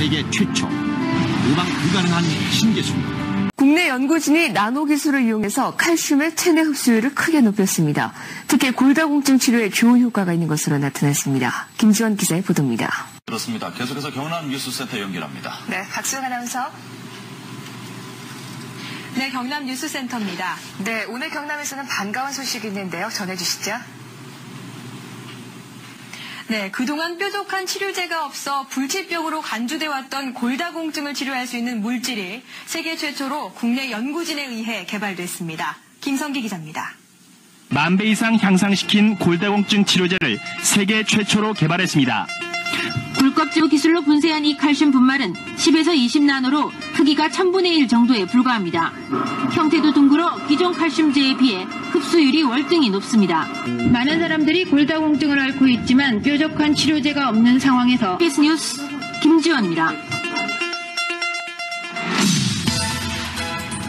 세계 최초, 예방 불가능한 신기술. 국내 연구진이 나노 기술을 이용해서 칼슘의 체내 흡수율을 크게 높였습니다. 특히 골다공증 치료에 좋은 효과가 있는 것으로 나타났습니다. 김지원 기자의 보도입니다. 그렇습니다. 계속해서 경남 뉴스센터 연결합니다. 네, 박수영 아나운서. 네, 경남 뉴스센터입니다. 네, 오늘 경남에서는 반가운 소식이 있는데요. 전해주시죠. 네, 그동안 뾰족한 치료제가 없어 불치병으로 간주돼 왔던 골다공증을 치료할 수 있는 물질이 세계 최초로 국내 연구진에 의해 개발됐습니다. 김성기 기자입니다. 10,000배 이상 향상시킨 골다공증 치료제를 세계 최초로 개발했습니다. 굴껍질 기술로 분쇄한 이 칼슘 분말은 10에서 20나노로 크기가 1000분의 1 정도에 불과합니다. 형태도 둥글어 기존 칼슘제에 비해 흡수율이 월등히 높습니다. 많은 사람들이 골다공증을 앓고 있지만 뾰족한 치료제가 없는 상황에서 KBS 뉴스 김지원입니다.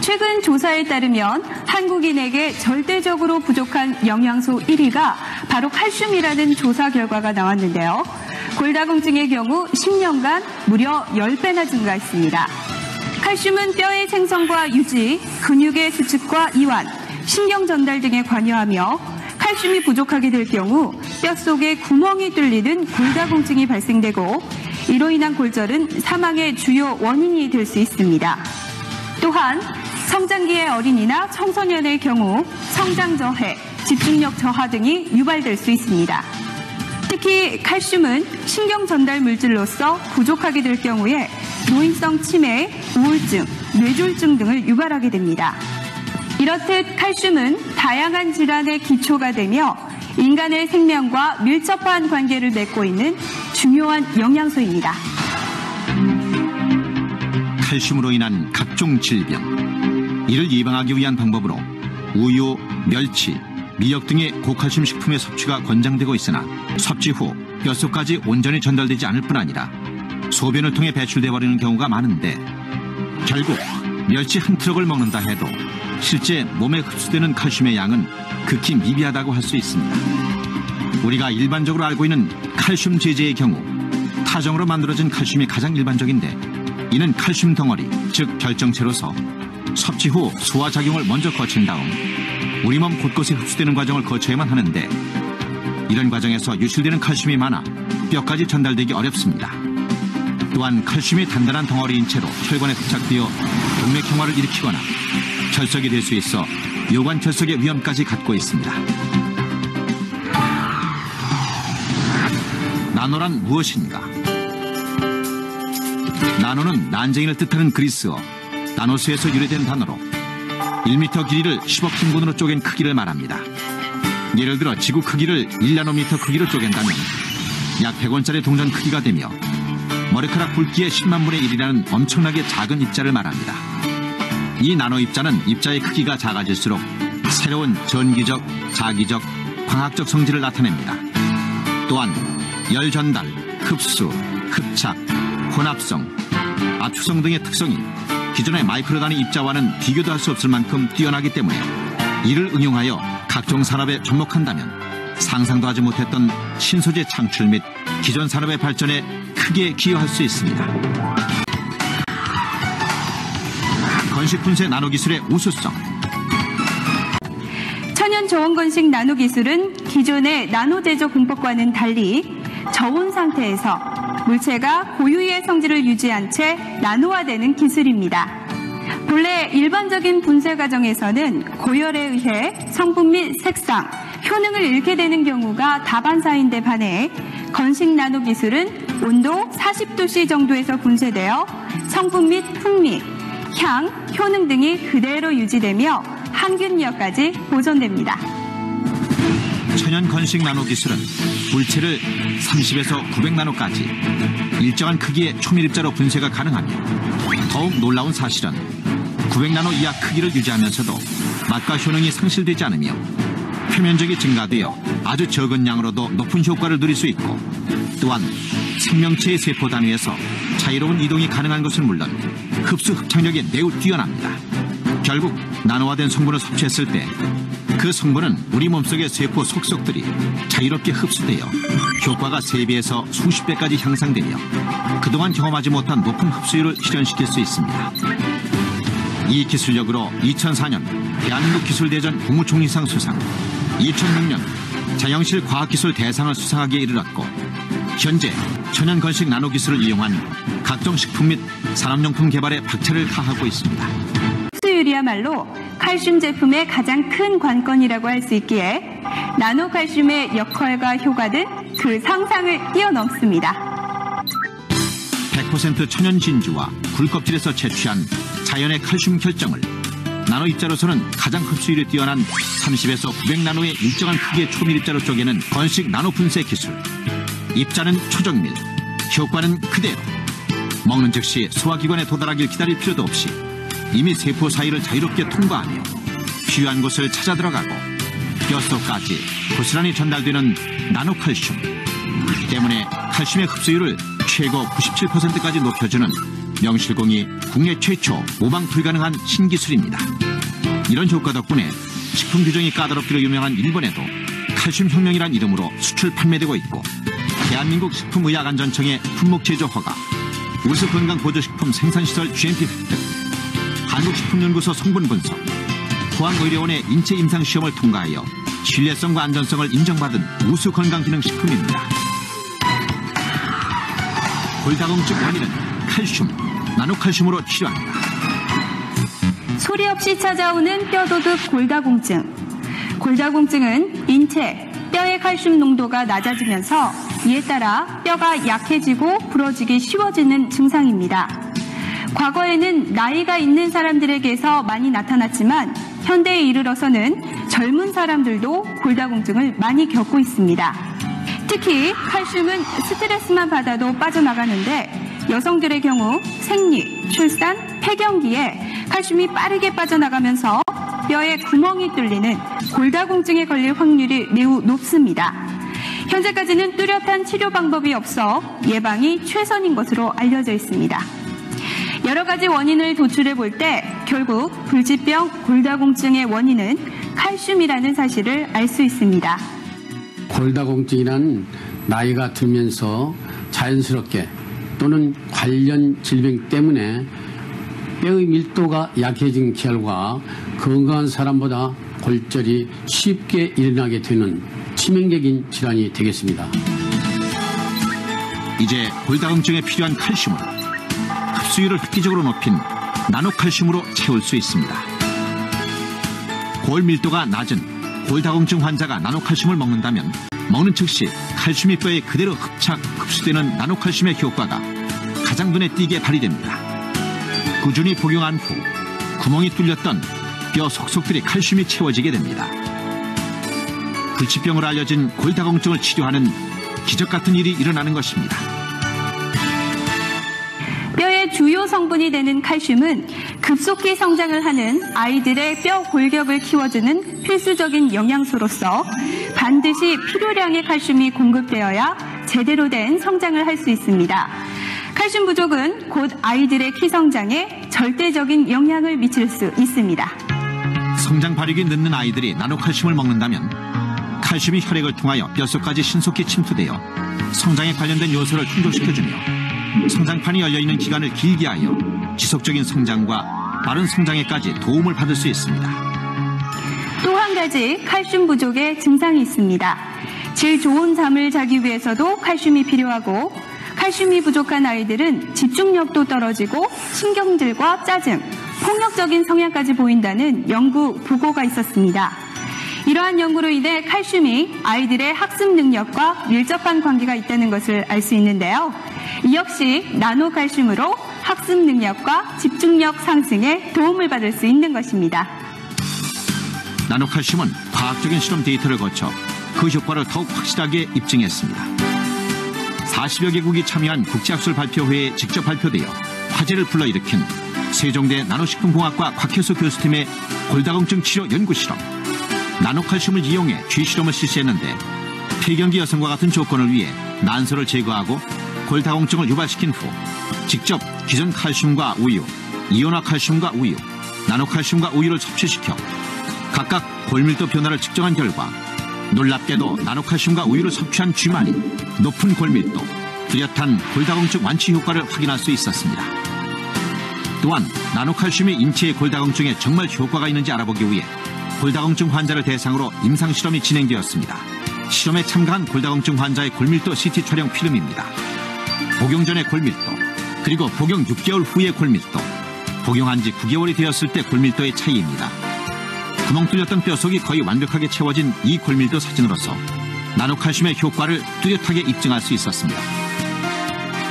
최근 조사에 따르면 한국인에게 절대적으로 부족한 영양소 1위가 바로 칼슘이라는 조사 결과가 나왔는데요. 골다공증의 경우 10년간 무려 10배나 증가했습니다. 칼슘은 뼈의 생성과 유지, 근육의 수축과 이완, 신경 전달 등에 관여하며 칼슘이 부족하게 될 경우 뼈 속에 구멍이 뚫리는 골다공증이 발생되고 이로 인한 골절은 사망의 주요 원인이 될 수 있습니다. 또한 성장기의 어린이나 청소년의 경우 성장 저해, 집중력 저하 등이 유발될 수 있습니다. 특히 칼슘은 신경 전달 물질로서 부족하게 될 경우에 노인성 치매, 우울증, 뇌졸중 등을 유발하게 됩니다. 이렇듯 칼슘은 다양한 질환의 기초가 되며 인간의 생명과 밀접한 관계를 맺고 있는 중요한 영양소입니다. 칼슘으로 인한 각종 질병, 이를 예방하기 위한 방법으로 우유, 멸치, 미역 등의 고칼슘 식품의 섭취가 권장되고 있으나 섭취 후 뼛속까지 온전히 전달되지 않을 뿐 아니라 소변을 통해 배출돼 버리는 경우가 많은데 결국 멸치 한 트럭을 먹는다 해도 실제 몸에 흡수되는 칼슘의 양은 극히 미비하다고 할 수 있습니다. 우리가 일반적으로 알고 있는 칼슘 제제의 경우 타정으로 만들어진 칼슘이 가장 일반적인데 이는 칼슘 덩어리, 즉 결정체로서 섭취 후 소화작용을 먼저 거친 다음 우리 몸 곳곳에 흡수되는 과정을 거쳐야만 하는데 이런 과정에서 유출되는 칼슘이 많아 뼈까지 전달되기 어렵습니다. 또한 칼슘이 단단한 덩어리인 채로 혈관에 부착되어 동맥경화를 일으키거나 결석이 될 수 있어 요관 결석의 위험까지 갖고 있습니다. 나노란 무엇인가? 나노는 난쟁이를 뜻하는 그리스어 나노스에서 유래된 단어로 1m 길이를 10억 핀분으로 쪼갠 크기를 말합니다. 예를 들어 지구 크기를 1나노미터 크기로 쪼갠다면 약 100원짜리 동전 크기가 되며 머리카락 굵기의 10만 분의 1이라는 엄청나게 작은 입자를 말합니다. 이 나노 입자는 입자의 크기가 작아질수록 새로운 전기적, 자기적, 광학적 성질을 나타냅니다. 또한 열 전달, 흡수, 흡착, 혼합성, 압축성 등의 특성이 기존의 마이크로 단위 입자와는 비교도 할 수 없을 만큼 뛰어나기 때문에 이를 응용하여 각종 산업에 접목한다면 상상도 하지 못했던 신소재 창출 및 기존 산업의 발전에 크게 기여할 수 있습니다. 건식 분쇄 나노 기술의 우수성. 천연 저온 건식 나노 기술은 기존의 나노 제조 공법과는 달리 저온 상태에서 물체가 고유의 성질을 유지한 채 나노화되는 기술입니다. 본래 일반적인 분쇄 과정에서는 고열에 의해 성분 및 색상, 효능을 잃게 되는 경우가 다반사인데 반해 건식 나노 기술은 온도 40도씨 정도에서 분쇄되어 성분 및 풍미, 향, 효능 등이 그대로 유지되며 항균력까지 보존됩니다. 천연 건식 나노 기술은 물체를 30에서 900나노까지 일정한 크기의 초밀입자로 분쇄가 가능하며 더욱 놀라운 사실은 900나노 이하 크기를 유지하면서도 맛과 효능이 상실되지 않으며 표면적이 증가되어 아주 적은 양으로도 높은 효과를 누릴 수 있고 또한 생명체의 세포 단위에서 자유로운 이동이 가능한 것은 물론 흡수 흡착력이 매우 뛰어납니다. 결국 나노화된 성분을 섭취했을 때 그 성분은 우리 몸속의 세포 속속들이 자유롭게 흡수되어 효과가 3배에서 수십 배까지 향상되며 그동안 경험하지 못한 높은 흡수율을 실현시킬 수 있습니다. 이 기술력으로 2004년 대한민국 기술대전 국무총리상 수상, 2006년 자영실 과학기술 대상을 수상하기에 이르렀고 현재 천연 건식 나노 기술을 이용한 각종 식품 및 산업용품 개발에 박차를 가하고 있습니다. 흡수율이야말로 칼슘 제품의 가장 큰 관건이라고 할 수 있기에 나노칼슘의 역할과 효과는 그 상상을 뛰어넘습니다. 100% 천연 진주와 굴껍질에서 채취한 자연의 칼슘 결정을 나노 입자로서는 가장 흡수율이 뛰어난 30에서 900나노의 일정한 크기의 초밀 입자로 쪼개는 건식 나노 분쇄 기술. 입자는 초정밀, 효과는 그대로. 먹는 즉시 소화기관에 도달하길 기다릴 필요도 없이 이미 세포 사이를 자유롭게 통과하며 필요한 곳을 찾아 들어가고 뼛속까지 고스란히 전달되는 나노칼슘. 때문에 칼슘의 흡수율을 최고 97%까지 높여주는 명실공히 국내 최초 모방 불가능한 신기술입니다. 이런 효과 덕분에 식품 규정이 까다롭기로 유명한 일본에도 칼슘 혁명이란 이름으로 수출 판매되고 있고 대한민국 식품의약안전청의 품목 제조 허가, 우수건강보조식품 생산시설 GMP 획득, 한국식품연구소 성분 분석, 포항의료원의 인체임상시험을 통과하여 신뢰성과 안전성을 인정받은 우수건강기능식품입니다. 골다공증 원인은 칼슘, 나노칼슘으로 치료합니다. 소리 없이 찾아오는 뼈도둑 골다공증. 골다공증은 인체, 뼈의 칼슘 농도가 낮아지면서 이에 따라 뼈가 약해지고 부러지기 쉬워지는 증상입니다. 과거에는 나이가 있는 사람들에게서 많이 나타났지만 현대에 이르러서는 젊은 사람들도 골다공증을 많이 겪고 있습니다. 특히 칼슘은 스트레스만 받아도 빠져나가는데 여성들의 경우 생리, 출산, 폐경기에 칼슘이 빠르게 빠져나가면서 뼈에 구멍이 뚫리는 골다공증에 걸릴 확률이 매우 높습니다. 현재까지는 뚜렷한 치료 방법이 없어 예방이 최선인 것으로 알려져 있습니다. 여러 가지 원인을 도출해 볼 때 결국 불치병 골다공증의 원인은 칼슘이라는 사실을 알 수 있습니다. 골다공증이란 나이가 들면서 자연스럽게 또는 관련 질병 때문에 뼈의 밀도가 약해진 결과 건강한 사람보다 골절이 쉽게 일어나게 되는 치명적인 질환이 되겠습니다. 이제 골다공증에 필요한 칼슘을 흡수율을 획기적으로 높인 나노칼슘으로 채울 수 있습니다. 골 밀도가 낮은 골다공증 환자가 나노칼슘을 먹는다면 먹는 즉시 칼슘이 뼈에 그대로 흡수되는 나노칼슘의 효과가 가장 눈에 띄게 발휘됩니다. 꾸준히 복용한 후 구멍이 뚫렸던 뼈 속속들이 칼슘이 채워지게 됩니다. 불치병으로 알려진 골다공증을 치료하는 기적 같은 일이 일어나는 것입니다. 뼈의 주요 성분이 되는 칼슘은 급속히 성장을 하는 아이들의 뼈 골격을 키워주는 필수적인 영양소로서 반드시 필요량의 칼슘이 공급되어야 제대로 된 성장을 할 수 있습니다. 칼슘 부족은 곧 아이들의 키 성장에 절대적인 영향을 미칠 수 있습니다. 성장 발육이 늦는 아이들이 나노칼슘을 먹는다면 칼슘이 혈액을 통하여 뼛속까지 신속히 침투되어 성장에 관련된 요소를 충족시켜주며 성장판이 열려있는 기간을 길게 하여 지속적인 성장과 빠른 성장에까지 도움을 받을 수 있습니다. 또 한 가지 칼슘 부족의 증상이 있습니다. 질 좋은 잠을 자기 위해서도 칼슘이 필요하고 칼슘이 부족한 아이들은 집중력도 떨어지고 신경질과 짜증, 폭력적인 성향까지 보인다는 연구 보고가 있었습니다. 이러한 연구로 인해 칼슘이 아이들의 학습 능력과 밀접한 관계가 있다는 것을 알 수 있는데요. 이 역시 나노칼슘으로 학습 능력과 집중력 상승에 도움을 받을 수 있는 것입니다. 나노칼슘은 과학적인 실험 데이터를 거쳐 그 효과를 더욱 확실하게 입증했습니다. 40여 개국이 참여한 국제학술 발표회에 직접 발표되어 화제를 불러일으킨 세종대 나노식품공학과 곽혜수 교수팀의 골다공증 치료 연구실험. 나노칼슘을 이용해 쥐실험을 실시했는데 폐경기 여성과 같은 조건을 위해 난소를 제거하고 골다공증을 유발시킨 후 직접 기존 칼슘과 우유, 이온화 칼슘과 우유, 나노칼슘과 우유를 섭취시켜 각각 골밀도 변화를 측정한 결과 놀랍게도 나노칼슘과 우유를 섭취한 쥐만이 높은 골밀도, 뚜렷한 골다공증 완치 효과를 확인할 수 있었습니다. 또한 나노칼슘이 인체의 골다공증에 정말 효과가 있는지 알아보기 위해 골다공증 환자를 대상으로 임상실험이 진행되었습니다. 실험에 참가한 골다공증 환자의 골밀도 CT 촬영 필름입니다. 복용 전의 골밀도, 그리고 복용 6개월 후의 골밀도, 복용한 지 9개월이 되었을 때 골밀도의 차이입니다. 구멍 뚫렸던 뼈속이 거의 완벽하게 채워진 이 골밀도 사진으로서 나노칼슘의 효과를 뚜렷하게 입증할 수 있었습니다.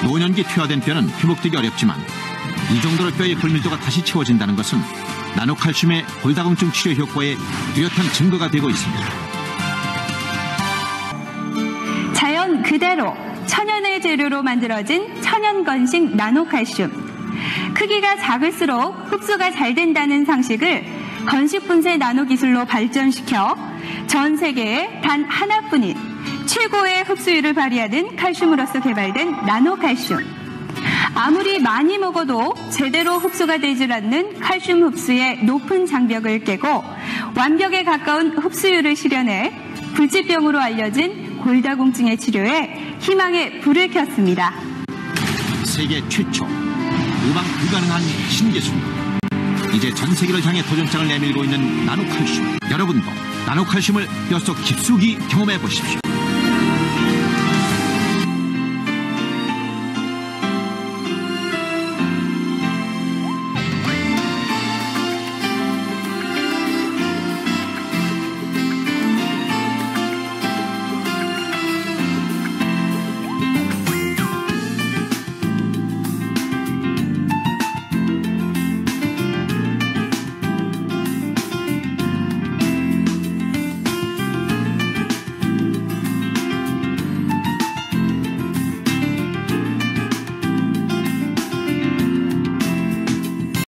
노년기 퇴화된 뼈는 회복되기 어렵지만 이 정도로 뼈의 골밀도가 다시 채워진다는 것은 나노칼슘의 골다공증 치료 효과에 뚜렷한 증거가 되고 있습니다. 자연 그대로 천연의 재료로 만들어진 천연건식 나노칼슘. 크기가 작을수록 흡수가 잘 된다는 상식을 건식 분쇄 나노 기술로 발전시켜 전 세계에 단 하나뿐인 최고의 흡수율을 발휘하는 칼슘으로서 개발된 나노칼슘. 아무리 많이 먹어도 제대로 흡수가 되질 않는 칼슘 흡수의 높은 장벽을 깨고 완벽에 가까운 흡수율을 실현해 불치병으로 알려진 골다공증의 치료에 희망의 불을 켰습니다. 세계 최초, 예방 불가능한 신기술. 이제 전 세계를 향해 도전장을 내밀고 있는 나노칼슘. 여러분도 나노칼슘을 뼛속 깊숙이 경험해 보십시오.